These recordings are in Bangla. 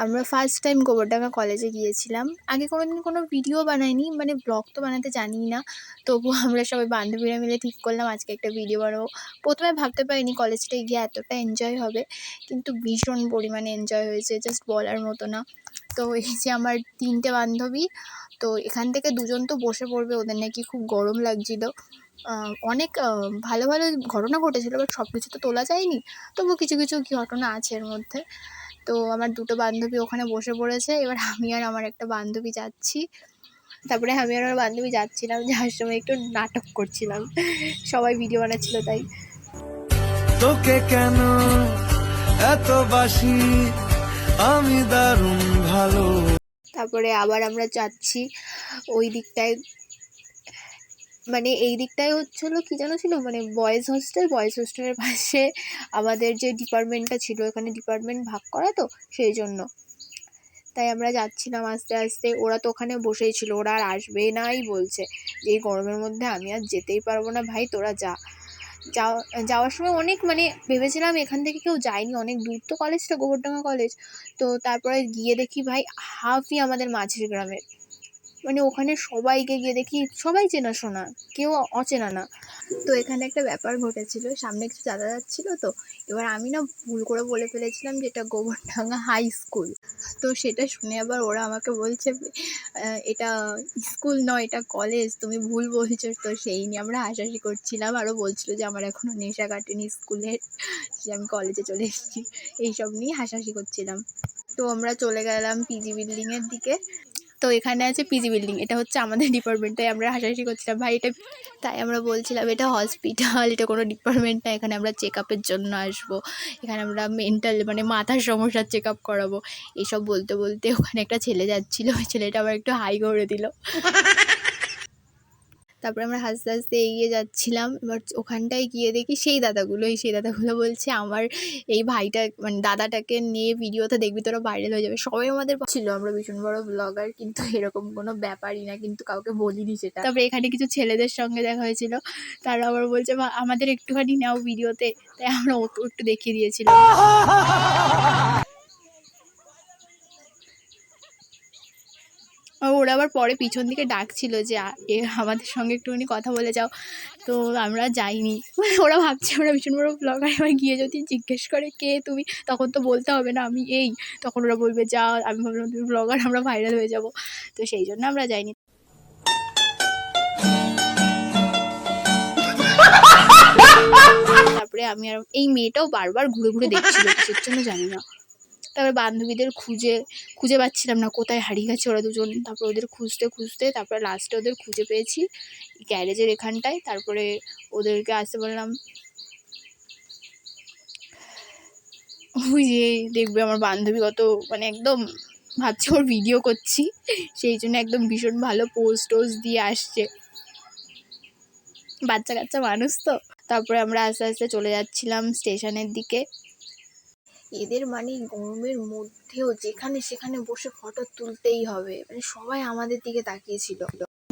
আমরা ফার্স্ট টাইম গোবরডাঙ্গা কলেজে গিয়েছিলাম। আগে কোনোদিন কোনো ভিডিও বানাইনি, মানে ব্লগ তো বানাতে জানিই না। তবুও আমরা সবাই বান্ধবীরা মিলে ঠিক করলাম আজকে একটা ভিডিও বানাবো। ১ম এ ভাবতে পারিনি কলেজটায় গিয়ে এতটা এনজয় হবে। কিন্তু ভীষণ পরিমাণে এনজয় হয়েছে, জাস্ট বলার মতো না। তো এই যে আমার ৩ টে বান্ধবী, তো এখান থেকে ২ জন তো বসে পড়বে, ওদের নাকি খুব গরম লাগছিল। অনেক ভালো, ভালো ঘটনা ঘটেছিল, বাট সব কিছু তো তোলা যায়নি। তবুও কিছু, কিছু ঘটনা আছে এর মধ্যে। তো আমার ২ টো বান্ধবী ওখানে বসে পড়েছে। এবার আমি আর আমার একটা বান্ধবী যাচ্ছি। তারপরে আমি আর আমার বান্ধবী যাচ্ছিলাম, যাওয়ার সময় একটু নাটক করছিলাম। সবাই ভিডিও বানাচ্ছিল তাই। তোকে কেন এত বাসি আমি দারুণ ভালো। তারপরে আবার আমরা যাচ্ছি ওই দিকটায়, মানে এই দিকটায় হচ্ছিলো কি যেন ছিল, মানে বয়েজ হোস্টেলের পাশে আমাদের যে ডিপার্টমেন্টটা ছিল, এখানে ডিপার্টমেন্ট ভাগ করা তো সেই জন্য। তাই আমরা যাচ্ছিলাম আস্তে আস্তে। ওরা তো ওখানে বসেই ছিল, ওরা আর আসবে নাই বলছে যে এই গরমের মধ্যে আমি আর যেতেই পারবো না ভাই, তোরা যা। যাওয়ার সময় অনেক মানে ভেবেছিলাম এখান থেকে কেউ যায়নি, অনেক দূর তো কলেজটা, গোবরডাঙ্গা কলেজ। তো তারপরে গিয়ে দেখি ভাই হাফই আমাদের মাঝের গ্রামের, মানে ওখানে সবাইকে গিয়ে দেখি সবাই চেনাশোনা, কেউ অচেনা না। তো এখানে একটা ব্যাপার ঘটেছিল, সামনে কিছু দাদা যাচ্ছিলো, তো এবার আমি না ভুল করে বলে ফেলেছিলাম যে এটা গোবরডাঙ্গা হাই স্কুল। তো সেটা শুনে আবার ওরা আমাকে বলছে এটা স্কুল নয়, এটা কলেজ, তুমি ভুল বলছো। তো সেই নিয়ে আমরা হাসাহাসি করছিলাম, আরও বলছিল যে আমার এখনও নেশা কাটেনি স্কুলের, যে আমি কলেজে চলে এসেছি, এইসব নিয়ে হাসাহাসি করছিলাম। তো আমরা চলে গেলাম পিজি বিল্ডিংয়ের দিকে। তো এখানে আছে পিজি বিল্ডিং, এটা হচ্ছে আমাদের ডিপার্টমেন্ট। তাই আমরা হাসাহাসি করছিলাম ভাই এটা, তাই আমরা বলছিলাম এটা হসপিটাল, এটা কোনো ডিপার্টমেন্ট না, এখানে আমরা চেক আপের জন্য আসবো, এখানে আমরা মেন্টাল মানে মাথার সমস্যার চেক আপ করাবো। এইসব বলতে বলতে ওখানে একটা ছেলে যাচ্ছিলো, ওই ছেলেটা আবার একটু হাই করে দিল। তারপরে আমরা হাসতে হাসতে এগিয়ে যাচ্ছিলাম। এবার ওখানটায় গিয়ে দেখি সেই দাদাগুলো বলছে আমার এই ভাইটা মানে দাদাটাকে নিয়ে ভিডিওতে দেখবি তোরা ভাইরাল হয়ে যাবে। সবাই আমাদের ছিল আমরা ভীষণ বড় ব্লগার, কিন্তু এরকম কোনো ব্যাপারই না, কিন্তু কাউকে বলিনি সেটা। তারপরে এখানে কিছু ছেলেদের সঙ্গে দেখা হয়েছিল, তারা আবার বলছে আমাদের একটুখানি নাও ভিডিওতে, তাই আমরা ওকে একটু দেখিয়ে দিয়েছিলাম। ওরা আবার পরে পিছন দিকে ডাকছিল যে আমাদের সঙ্গে একটুখানি কথা বলে যাও, তো আমরা যাইনি। ওরা ভাবছে ওরা ভীষণ বড় ব্লগার, এবার গিয়ে যদি জিজ্ঞেস করে কে তুমি, তখন তো বলতে হবে না আমি এই, তখন ওরা বলবে যা, আমি ভাবলাম তুমি ব্লগার, আমরা ভাইরাল হয়ে যাব। তো সেই জন্য আমরা যাইনি। তারপরে আমি আর এই মেয়েটাও বারবার ঘুরে ঘুরে দেখছিল, কিসের জন্য জানি না। তারপরে বান্ধবীদের খুঁজে পাচ্ছিলাম না, কোথায় হারিয়ে গেছে ওরা দুজন। তারপর ওদের খুঁজতে তারপরে লাস্টে ওদের খুঁজে পেয়েছি গ্যারেজের এখানটায়। তারপরে ওদেরকে আসতে বললাম। ওই যে দেখবে আমার বান্ধবী কত মানে একদম ভাবছে ওর ভিডিও করছি, সেই জন্য একদম ভীষণ ভালো পোজ টোজ দিয়ে আসছে, বাচ্চা কাচ্চা মানুষ তো। তারপরে আমরা আস্তে আস্তে চলে যাচ্ছিলাম স্টেশনের দিকে। এদের মানে গরমের মধ্যেও যেখানে সেখানে বসে ফটো তুলতেই হবে, মানে সবাই আমাদের দিকে তাকিয়েছিল,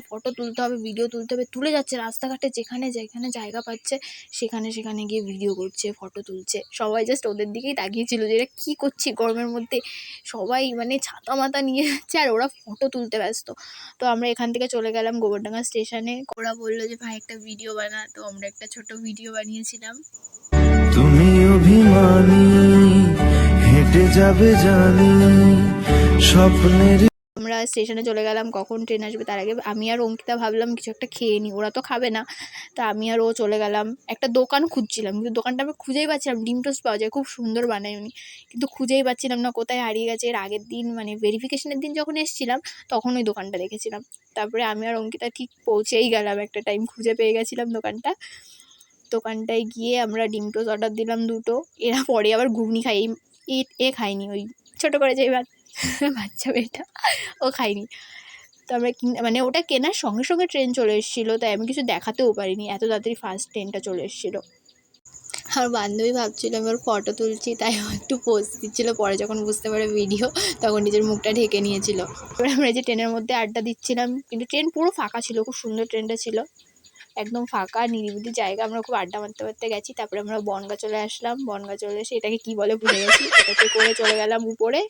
ফটো তুলতে হবে, ভিডিও তুলতে হবে, তুলে যাচ্ছে রাস্তাঘাটে, যেখানে যেখানে জায়গা পাচ্ছে সেখানে গিয়ে ভিডিও করছে, ফটো তুলছে। সবাই জাস্ট ওদের দিকেই তাকিয়েছিল যে এরা কী করছে গরমের মধ্যে, সবাই মানে ছাতা মাথা নিয়ে যাচ্ছে আর ওরা ফটো তুলতে ব্যস্ত। তো আমরা এখান থেকে চলে গেলাম গোবরডাঙ্গা স্টেশনে। ওরা বললো যে ভাই একটা ভিডিও বানা, তো আমরা একটা ছোট ভিডিও বানিয়েছিলাম। তুমি অভিমানী হেঁটে যাবে জানি স্বপ্নের। আমরা স্টেশনে চলে গেলাম, কখন ট্রেন আসবে তার আগে আমি আর অঙ্কিতা ভাবলাম কিছু একটা খেয়ে নিই, ওরা তো খাবে না। তা আমি আর ও চলে গেলাম, একটা দোকান খুঁজছিলাম, কিন্তু দোকানটা আমরা খুঁজেই পাচ্ছিলাম। ডিম টোস্ট পাওয়া যায়, খুব সুন্দর বানায় উনি, কিন্তু খুঁজেই পাচ্ছিলাম না, কোথায় হারিয়ে গেছে। এর আগের দিন মানে ভেরিফিকেশনের দিন যখন এসেছিলাম তখন ওই দোকানটা দেখেছিলাম। তারপরে আমি আর অঙ্কিতা ঠিক পৌঁছেই গেলাম, একটা টাইম খুঁজে পেয়ে গেছিলাম দোকানটায় গিয়ে আমরা ডিম টোস্ট অর্ডার দিলাম 2 টো। এরা পরে আবার ঘুগনি খাই, এ খাইনি, ওই ছোটো করে যে বাচ্চা মেয়েটা ও খাইনি। তো আমরা মানে ওটা কেনার সঙ্গে সঙ্গে ট্রেন চলে এসেছিলো, তাই আমি কিছু দেখাতেও পারিনি, এত তাড়াতাড়ি ফার্স্ট ট্রেনটা চলে এসেছিলো। আমার বান্ধবী ভাবছিল আমি ওর ফটো তুলছি, তাই ও একটু পোজ দিচ্ছিলো। পরে যখন বুঝতে পারে ভিডিও, তখন নিজের মুখটা ঢেকে নিয়েছিল। এবার আমরা যে ট্রেনের মধ্যে আড্ডা দিচ্ছিলাম, কিন্তু ট্রেন পুরো ফাঁকা ছিল, খুব সুন্দর ট্রেনটা ছিল, একদম ফাঁকা নিরিবিলি জায়গা। আমরা খুব আড্ডা মারতে গেছি। তারপরে আমরা বনগাঁ চলে আসলাম, বনগাঁ চলে এসে এটাকে কী বলে ভুলে গেছি, এটাকে করে চলে গেলাম উপরে।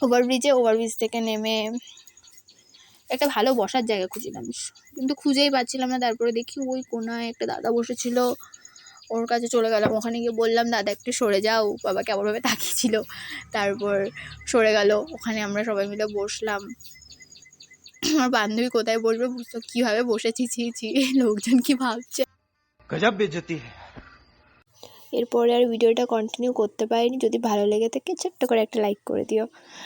ওভারব্রিজ থেকে নেমে একটা ভালো বসার জায়গা খুঁজছিলাম, কিন্তু খুঁজেই পাচ্ছিলাম না। তারপরে দেখি ওই কোনায় একটা দাদা বসেছিল, ওর কাছে চলে গেলাম। ওখানে গিয়ে বললাম, দাদা একটু সরে যাও, বাবা কেমনভাবে তাকিয়েছিল। তারপর সরে গেল, ওখানে আমরা সবাই মিলে বসলাম। আমার বান্ধবী কোথায় বসবে বুঝতো, কীভাবে বসেছি, ছি লোকজন কি ভাবছে। গজব বেইজ্জতি है। এরপরে আর ভিডিওটা কন্টিনিউ করতে পারিনি। যদি ভালো লেগে থাকে ছোট্ট করে একটা লাইক করে দিও।